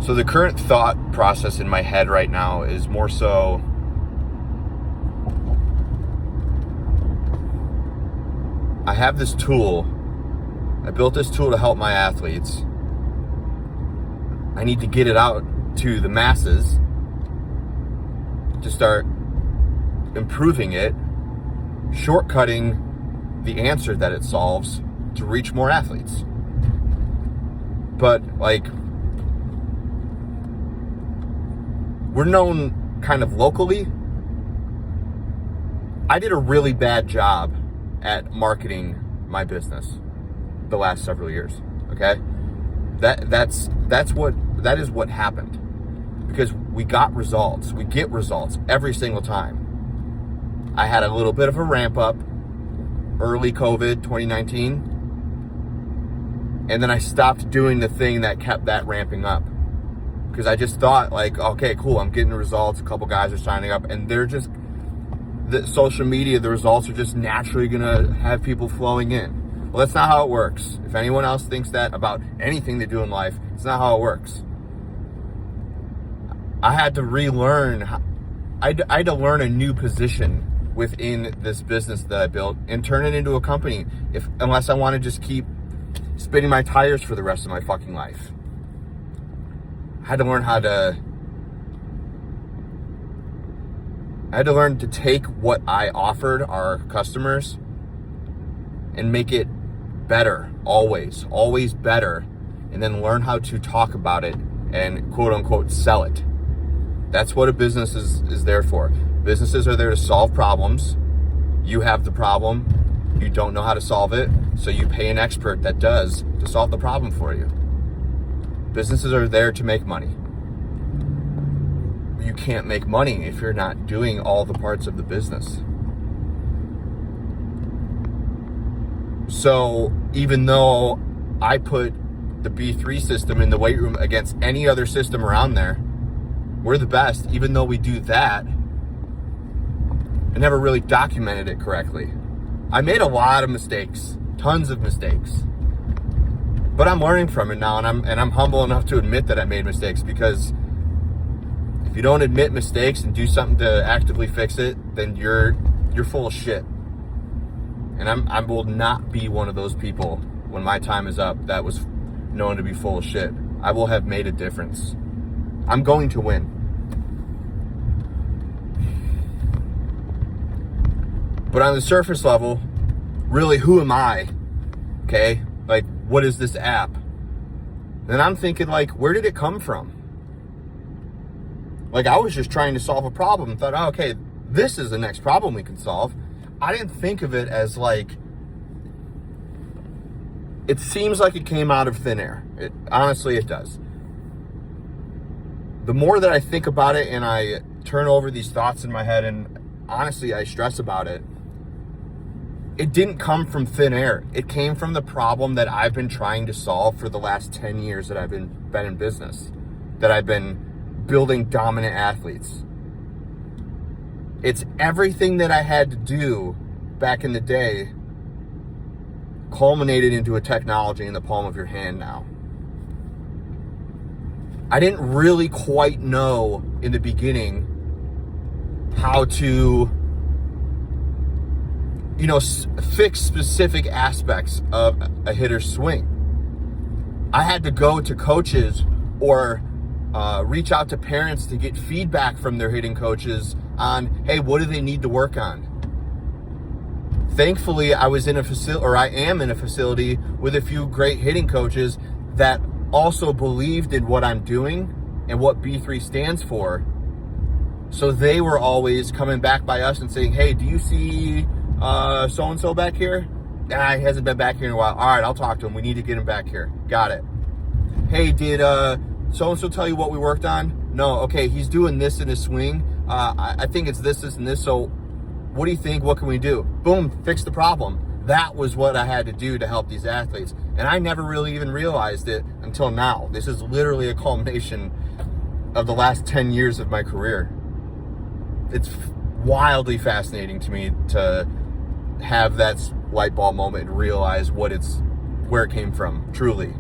So the current thought process in my head right now is more so, I have this tool. I built this tool to help my athletes. I need to get it out to the masses to start improving it, shortcutting the answer that it solves to reach more athletes. But like, we're known kind of locally. I did a really bad job at marketing my business the last several years. Okay, that is what happened, because we got results. We get results every single time. I had a little bit of a ramp up early COVID 2019, and then I stopped doing the thing that kept that ramping up, because I just thought like, okay, cool, I'm getting the results. A couple guys are signing up, and they're just, the social media, the results are just naturally gonna have people flowing in. Well, that's not how it works. If anyone else thinks that about anything they do in life, it's not how it works. I had to relearn. I had to learn a new position within this business that I built and turn it into a company, unless I want to just keep spinning my tires for the rest of my fucking life. I had to learn to take what I offered our customers and make it better, always better, and then learn how to talk about it and quote unquote sell it. That's what a business is there for. Businesses are there to solve problems. You have the problem, you don't know how to solve it, so you pay an expert that does to solve the problem for you. Businesses are there to make money. You can't make money if you're not doing all the parts of the business. So even though I put the B3 system in the weight room against any other system around there, we're the best. Even though we do that, I never really documented it correctly. I made a lot of mistakes, tons of mistakes, but I'm learning from it now, and I'm humble enough to admit that I made mistakes, because if you don't admit mistakes and do something to actively fix it, then you're full of shit. And I will not be one of those people when my time is up that was known to be full of shit. I will have made a difference. I'm going to win. But on the surface level, really, who am I? Okay, like, what is this app? Then I'm thinking, like, where did it come from? Like, I was just trying to solve a problem and thought, oh, okay, this is the next problem we can solve. I didn't think of it as like, it seems like it came out of thin air. Honestly, it does. The more that I think about it and I turn over these thoughts in my head, and honestly, I stress about it, it didn't come from thin air. It came from the problem that I've been trying to solve for the last 10 years that I've been in business, that I've been building dominant athletes. It's everything that I had to do back in the day culminated into a technology in the palm of your hand now. I didn't really quite know in the beginning how to, fix specific aspects of a hitter's swing. I had to go to coaches or reach out to parents to get feedback from their hitting coaches on, hey, what do they need to work on? Thankfully, I am in a facility with a few great hitting coaches that also believed in what I'm doing and what B3 stands for. So they were always coming back by us and saying, hey, do you see so-and-so back here? Nah, he hasn't been back here in a while. All right, I'll talk to him. We need to get him back here. Got it. Hey, did so-and-so tell you what we worked on? No. Okay, he's doing this in his swing. I think it's this, and this. So what do you think? What can we do? Boom, fix the problem. That was what I had to do to help these athletes. And I never really even realized it until now. This is literally a culmination of the last 10 years of my career. It's wildly fascinating to me to have that light bulb moment and realize where it came from, truly.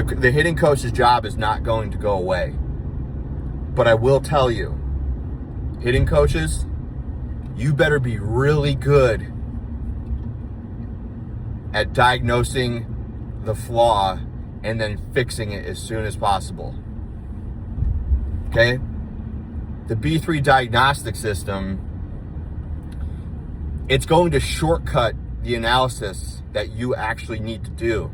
The hitting coach's job is not going to go away. But I will tell you, hitting coaches, you better be really good at diagnosing the flaw and then fixing it as soon as possible. Okay? The B3 Diagnostic System, it's going to shortcut the analysis that you actually need to do.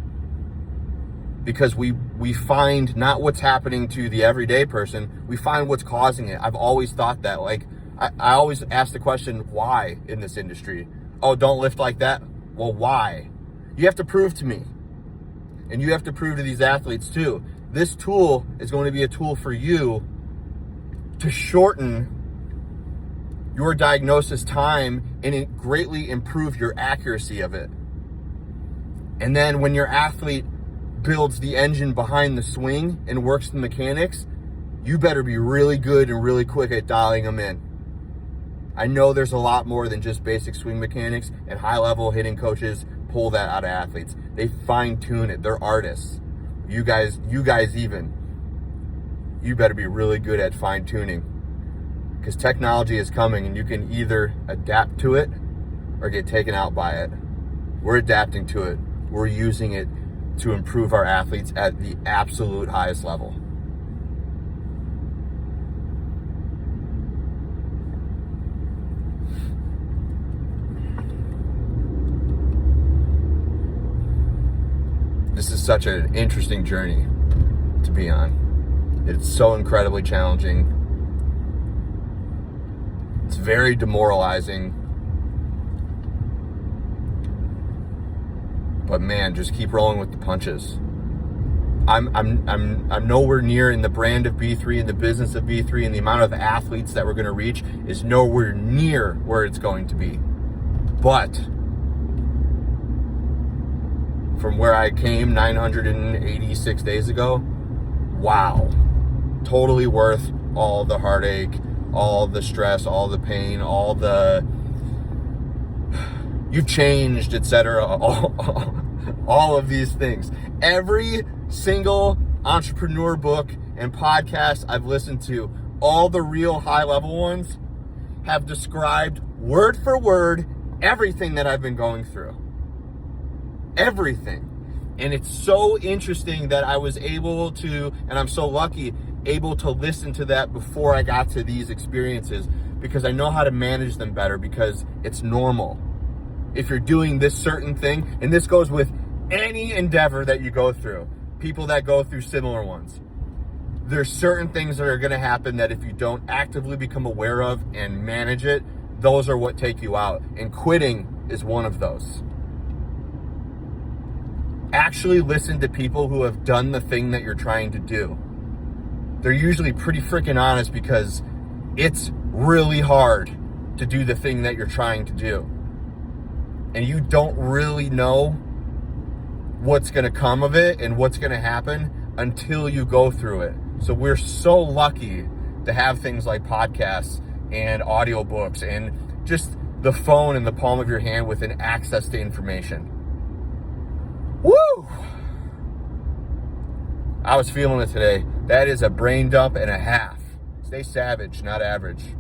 Because we find not what's happening to the everyday person, we find what's causing it. I've always thought that. Like, I always ask the question, why in this industry? Oh, don't lift like that? Well, why? You have to prove to me. And you have to prove to these athletes too. This tool is going to be a tool for you to shorten your diagnosis time and it greatly improve your accuracy of it. And then when your athlete builds the engine behind the swing and works the mechanics, you better be really good and really quick at dialing them in. I know there's a lot more than just basic swing mechanics, and high-level hitting coaches pull that out of athletes. They fine-tune it. They're artists. You guys even. You better be really good at fine-tuning, because technology is coming and you can either adapt to it or get taken out by it. We're adapting to it. We're using it to improve our athletes at the absolute highest level. This is such an interesting journey to be on. It's so incredibly challenging. It's very demoralizing. But man, just keep rolling with the punches. I'm nowhere near in the brand of B3 and the business of B3, and the amount of athletes that we're going to reach is nowhere near where it's going to be. But from where I came 986 days ago, wow. Totally worth all the heartache, all the stress, all the pain, all the you've changed, etc. All of these things. Every single entrepreneur book and podcast I've listened to, all the real high-level ones, have described word for word everything that I've been going through. Everything. And it's so interesting that I was able to, and I'm so lucky, able to listen to that before I got to these experiences, because I know how to manage them better, because it's normal. If you're doing this certain thing, and this goes with any endeavor that you go through, people that go through similar ones, there's certain things that are going to happen that if you don't actively become aware of and manage it, those are what take you out. And quitting is one of those. Actually listen to people who have done the thing that you're trying to do. They're usually pretty freaking honest, because it's really hard to do the thing that you're trying to do. And you don't really know what's going to come of it and what's going to happen until you go through it. So we're so lucky to have things like podcasts and audiobooks and just the phone in the palm of your hand with an access to information. Woo! I was feeling it today. That is a brain dump and a half. Stay savage, not average.